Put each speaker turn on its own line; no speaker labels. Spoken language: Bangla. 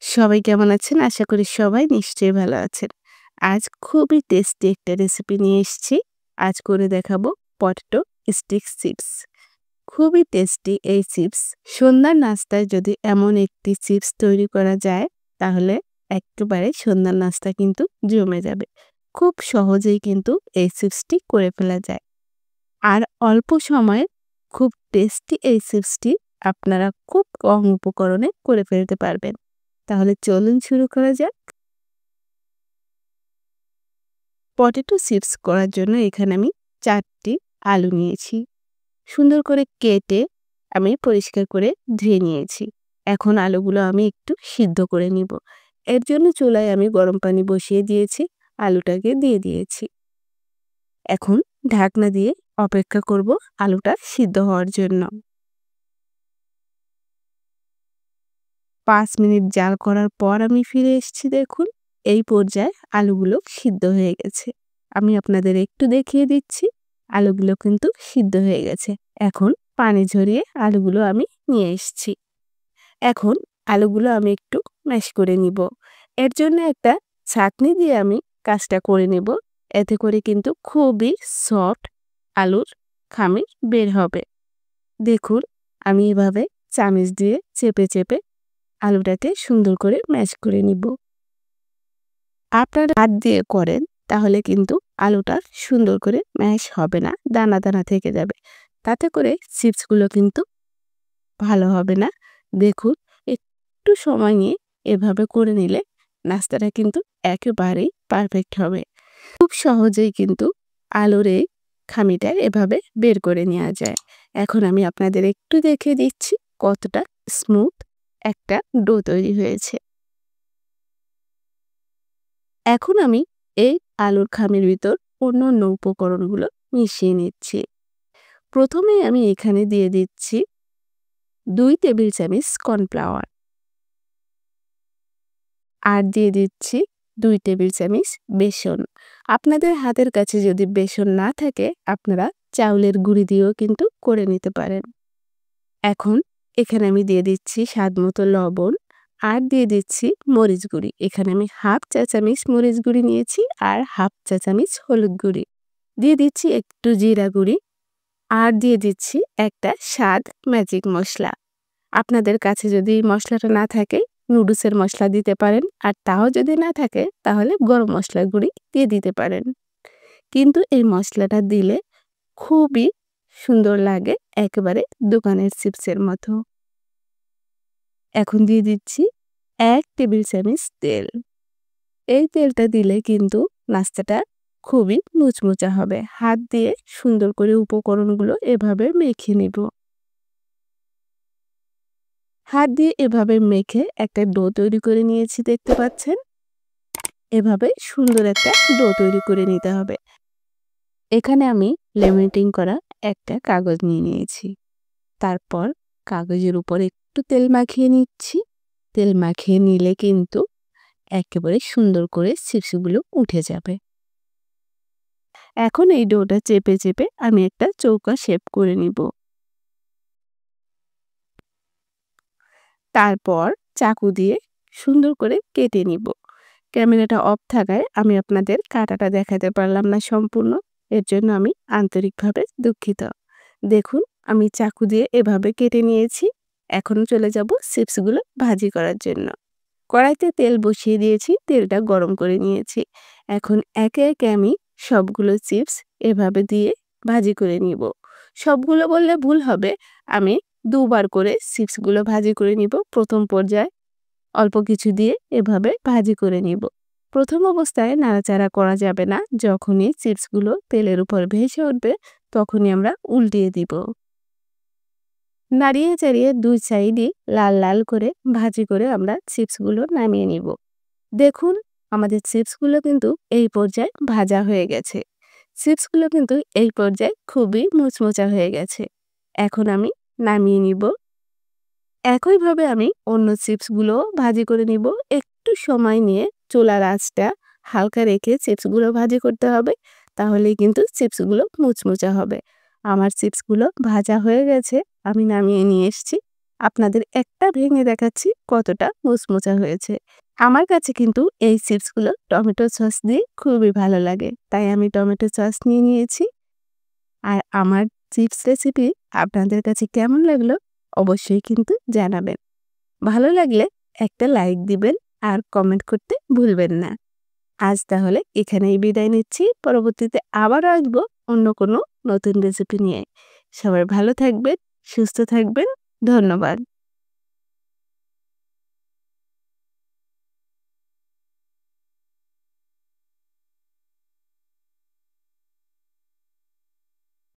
সবাই কেমন আছেন? আশা করি সবাই নিশ্চয়ই ভালো আছেন। আজ খুবই টেস্টি একটা রেসিপি নিয়ে এসেছি। আজ করে দেখাবো পটেটো স্টিক চিপস। খুবই টেস্টি এই চিপস। সন্ধ্যার নাস্তায় যদি এমন একটি চিপস তৈরি করা যায়, তাহলে একেবারে সন্ধ্যার নাস্তা কিন্তু জমে যাবে। খুব সহজেই কিন্তু এই চিপসটি করে ফেলা যায়। আর অল্প সময়ে খুব টেস্টি এই চিপসটি আপনারা খুব কম উপকরণে করে ফেলতে পারবেন। তাহলে চলুন শুরু করা যাক। পটেটো চিপস করার জন্য এখানে আমি ৪টি আলু নিয়েছি। সুন্দর করে কেটে আমি পরিষ্কার করে ধুয়ে নিয়েছি। এখন আলুগুলো আমি একটু সিদ্ধ করে নিব। এর জন্য চুলায় আমি গরম পানি বসিয়ে দিয়েছি, আলুটাকে দিয়ে দিয়েছি। এখন ঢাকনা দিয়ে অপেক্ষা করব আলুটা সিদ্ধ হওয়ার জন্য। ৫ মিনিট জাল করার পর আমি ফিরে এসেছি দেখুন। এই পর্যায়ে আলুগুলো সিদ্ধ হয়ে গেছে। আমি আপনাদের একটু দেখিয়ে দিচ্ছি। আলুগুলো কিন্তু সিদ্ধ হয়ে গেছে। এখন পানি ঝরিয়ে আলুগুলো আমি নিয়ে এসেছি। এখন আলুগুলো আমি একটু ম্যাশ করে নিব। এর জন্য একটা ছাঁকনি দিয়ে আমি কাজটা করে নেব। এতে করে কিন্তু খুবই সফট আলুর খামির বের হবে। দেখুন আমি এভাবে চামিচ দিয়ে চেপে চেপে আলুটাকে সুন্দর করে ম্যাশ করে নিব। আপনারা হাত দিয়ে করেন তাহলে কিন্তু আলুটা সুন্দর করে ম্যাশ হবে না, দানা দানা থেকে যাবে। তাতে করে চিপসগুলো কিন্তু ভালো হবে না। দেখুন একটু সময় নিয়ে এভাবে করে নিলে নাস্তাটা কিন্তু একেবারেই পারফেক্ট হবে। খুব সহজেই কিন্তু আলুর এই খামিটা এভাবে বের করে নেওয়া যায়। এখন আমি আপনাদের একটু দেখিয়ে দিচ্ছি কতটা স্মুথ একটা ডো তৈরি হয়েছে। এখন আমি এই আলুর খামির ভিতর অন্য উপকরণগুলো মিশিয়ে নিচ্ছি। প্রথমেই আমি এখানে দিয়ে দিচ্ছি ২ টেবিল চামচ কর্নফ্লাওয়ার, আর দিয়ে দিচ্ছি ২ টেবিল চামচ বেসন। আপনাদের হাতের কাছে যদি বেসন না থাকে আপনারা চাউলের গুঁড়ি দিয়েও কিন্তু করে নিতে পারেন। এখন এখানে আমি দিয়ে দিচ্ছি স্বাদমতো লবণ, আর দিয়ে দিচ্ছি মরিচ গুঁড়ি। এখানে আমি হাফ চা চামচ মরিচ গুঁড়ি নিয়েছি আর হাফ চা চামচ হলুদ গুঁড়ি। দিয়ে দিচ্ছি একটু জিরা গুঁড়ি, আর দিয়ে দিচ্ছি একটা স্বাদ ম্যাজিক মশলা। আপনাদের কাছে যদি মশলাটা না থাকে নুডলসের মশলা দিতে পারেন, আর তাও যদি না থাকে তাহলে গরম মশলার গুঁড়ি দিয়ে দিতে পারেন। কিন্তু এই মশলাটা দিলে খুবই সুন্দর লাগে, একেবারে দোকানের চিপসের মতো। এখন দিয়ে দিচ্ছি ১ টেবিল চামচ তেল। এই তেলটা দিলে কিন্তু নাস্তাটা খুবই মুচমুচা হবে। হাত দিয়ে সুন্দর করে উপকরণগুলো এভাবে মেখে নিব। হাত দিয়ে এভাবে মেখে একটা ডো তৈরি করে নিয়েছি দেখতে পাচ্ছেন। এভাবে সুন্দর একটা ডো তৈরি করে নিতে হবে। এখানে আমি লেমিনেটিং করা একটা কাগজ নিয়ে নিয়েছি। তারপর কাগজের উপর একটু তেল মাখিয়ে নিচ্ছি। তেল মাখিয়ে নিলে কিন্তু একেবারে সুন্দর করে চিপসগুলো উঠে যাবে। এখন এই ডোটা চেপে চেপে আমি একটা চৌকা শেপ করে নিব। তারপর চাকু দিয়ে সুন্দর করে কেটে নিব। ক্যামেরাটা অফ থাকায় আমি আপনাদের কাটাটা দেখাতে পারলাম না সম্পূর্ণ। এর জন্য আমি আন্তরিকভাবে দুঃখিত। দেখুন আমি চাকু দিয়ে এভাবে কেটে নিয়েছি। এখন চলে যাব চিপসগুলো ভাজি করার জন্য। কড়াইতে তেল বসিয়ে দিয়েছি, তেলটা গরম করে নিয়েছি। এখন একে একে আমি সবগুলো চিপস এভাবে দিয়ে ভাজি করে নিব। সবগুলো বললে ভুল হবে, আমি দুবার করে চিপসগুলো ভাজি করে নিব। প্রথম পর্যায়ে অল্প কিছু দিয়ে এভাবে ভাজি করে নিব। প্রথম অবস্থায় নাড়াচাড়া করা যাবে না। যখনই চিপসগুলো তেলের উপর ভেসে উঠবে তখনই আমরা উল্টিয়ে দিব। নাড়িয়ে চাড়িয়ে দুই সাইডই লাল লাল করে ভাজি করে আমরা চিপসগুলো নামিয়ে নিব। দেখুন আমাদের চিপসগুলো কিন্তু এই পর্যায়ে ভাজা হয়ে গেছে। চিপসগুলো কিন্তু এই পর্যায়ে খুবই মুচমুচা হয়ে গেছে। এখন আমি নামিয়ে নিব। একইভাবে আমি অন্য চিপসগুলো ভাজি করে নিব। একটু সময় নিয়ে চুলার আঁচটা হালকা রেখে চিপসগুলো ভাজি করতে হবে, তাহলেই কিন্তু চিপসগুলো মুচমুচা হবে। আমার চিপসগুলো ভাজা হয়ে গেছে, আমি নামিয়ে নিয়ে এসেছি। আপনাদের একটা ভেঙে দেখাচ্ছি কতটা মুচমুচা হয়েছে। আমার কাছে কিন্তু এই চিপসগুলো টমেটো সস দিয়ে খুবই ভালো লাগে, তাই আমি টমেটো সস নিয়ে নিয়েছি। আর আমার চিপস রেসিপি আপনাদের কাছে কেমন লাগলো অবশ্যই কিন্তু জানাবেন। ভালো লাগলে একটা লাইক দিবেন আর কমেন্ট করতে ভুলবেন না। আজ তাহলে এখানেই বিদায় নিচ্ছি। পরবর্তীতে আবারও আসবো অন্য কোনো নতুন রেসিপি নিয়ে। সবাই ভালো থাকবেন, সুস্থ থাকবেন। ধন্যবাদ।